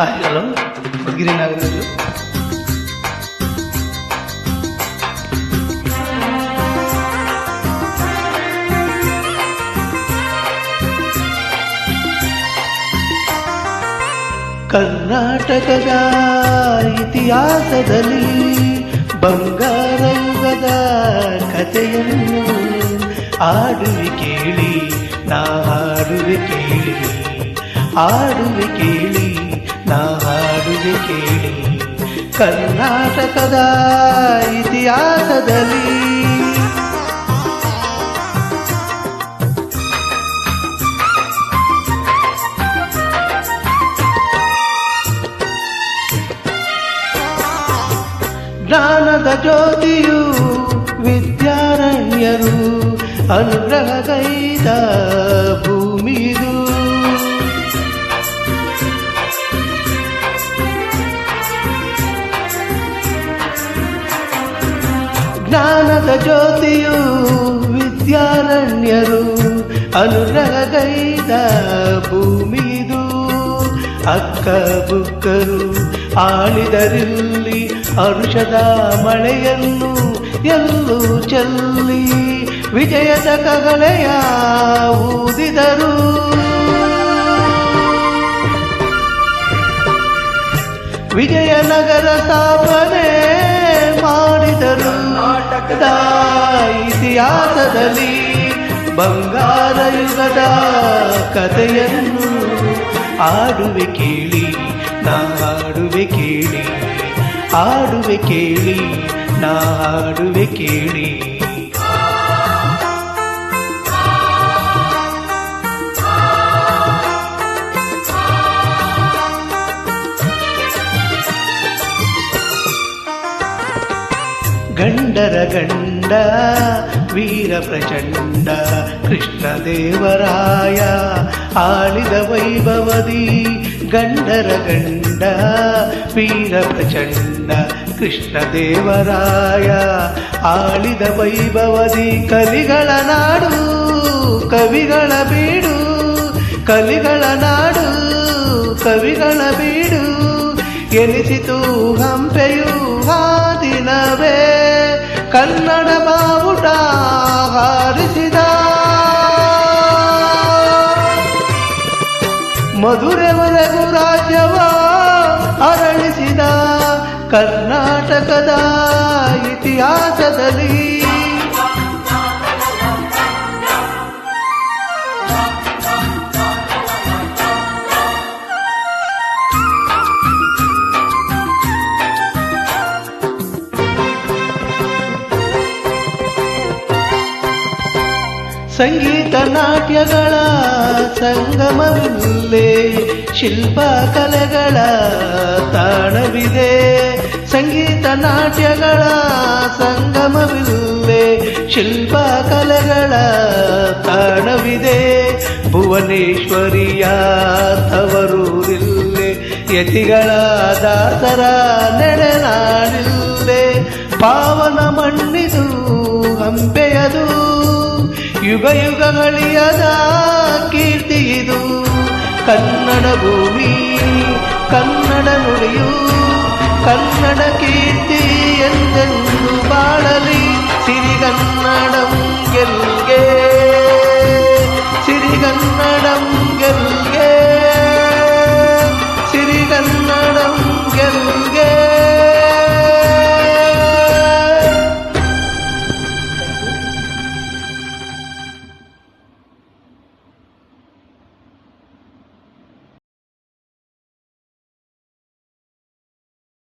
Hello ಗಿರಿ ನಾಗರಾಜು. ಕರ್ನಾಟಕದ ಇತಿಹಾಸದಲ್ಲಿ ಬಂಗಾರ ಯುಗದ ಕಥೆಯನ್ನು ಆಡುವೆ ಕೇಳಿ, ನಾ ಹಾಡುವೆ ಕೇಳಿ, ಆಡುವೆ ಕೇಳಿ, ನಾ ಹಾಡುವೆ ಕೇಳಿ. ಕರ್ನಾಟಕದ ಇತಿಹಾಸದಲ್ಲಿ ಜ್ಞಾನದ ಜ್ಯೋತಿಯು ವಿದ್ಯಾರಣ್ಯರು ಅನುಗ್ರಹಗೈದ ಭೂಮಿದು. ಜ್ಞಾನದ ಜ್ಯೋತಿಯು ವಿದ್ಯಾರಣ್ಯರು ಅನುಗ್ರಹಗೈದ ಭೂಮಿದು. ಅಕ್ಕ ಬುಕ್ಕರು ಆಳಿದರಿಲ್ಲಿ ಹರುಷದ ಮಳೆಯನ್ನು ಎಲ್ಲೂ ಚೆಲ್ಲಿ ವಿಜಯದ ಕಗಳೆಯ ಊದಿದರು. ವಿಜಯನಗರ ಸ್ಥಾಪನೆ ಮಾಡಿದರು. ನಾಟಕದ ಇತಿಹಾಸದಲ್ಲಿ ಬಂಗಾರ ಯುಗದ ಕಥೆಯನ್ನು ಆಡುವೆ ಕೇಳಿ, ನಾ ಹಾಡುವೆ ಕೇಳಿ, ಆಡುವೆ ಕೇಳಿ, ನಾ ಹಾಡುವೆ ಕೇಳಿ. ಗಂಡರ ಗಂಡ ವೀರ ಪ್ರಚಂಡ ಕೃಷ್ಣದೇವರಾಯ ಆಳಿದ ವೈಭವದಿ. ಗಂಡರ ಗಂಡ ವೀರ ಪ್ರಚಂಡ ಕೃಷ್ಣದೇವರಾಯ ಆಳಿದ ವೈಭವದಿ. ಕಲಿಗಳ ನಾಡು ಕವಿಗಳ ಬೀಡು, ಕಲಿಗಳ ನಾಡು ಕವಿಗಳ ಬೀಡು ಎನಿಸಿತು ಹಂಪೆಯು ಆ ದಿನವೇ. ಕನ್ನಡ ಬಾವುಟ ಹಾರಿಸಿದ ಮಧುರೆವರೆಗೂ ರಾಜ್ಯವ ಅರಳಿಸಿದ. ಕರ್ನಾಟಕದ ಇತಿಹಾಸದಲ್ಲಿ ಸಂಗೀತ ನಾಟ್ಯಗಳ ಸಂಗಮವಿಲ್ಲೇ, ಶಿಲ್ಪ ಕಲೆಗಳ ತಾಣವಿದೆ. ಸಂಗೀತ ನಾಟ್ಯಗಳ ಸಂಗಮವಿಲ್ಲೇ, ಶಿಲ್ಪ ಕಲೆಗಳ ತಾಣವಿದೆ. ಭುವನೇಶ್ವರಿಯ ತವರೂರಿಲ್ಲೇ, ಯತಿಗಳ ದಾಸರ ನೆಲೆನಾಡಿಲ್ಲೇ. ಪಾವನ ಮಣ್ಣಿದು ಹಂಪೆಯದು, ಯುಗ ಯುಗಗಳಿಯದ ಕೀರ್ತಿಯಿದು. ಕನ್ನಡ ಭೂಮಿ ಕನ್ನಡ ನುಡಿಯು ಕನ್ನಡ ಕೀರ್ತಿ ಎಂದೆಂದು ಬಾಳಲಿ. ಸಿರಿಗನ್ನಡಂ ಗೆಲ್ಗೆ.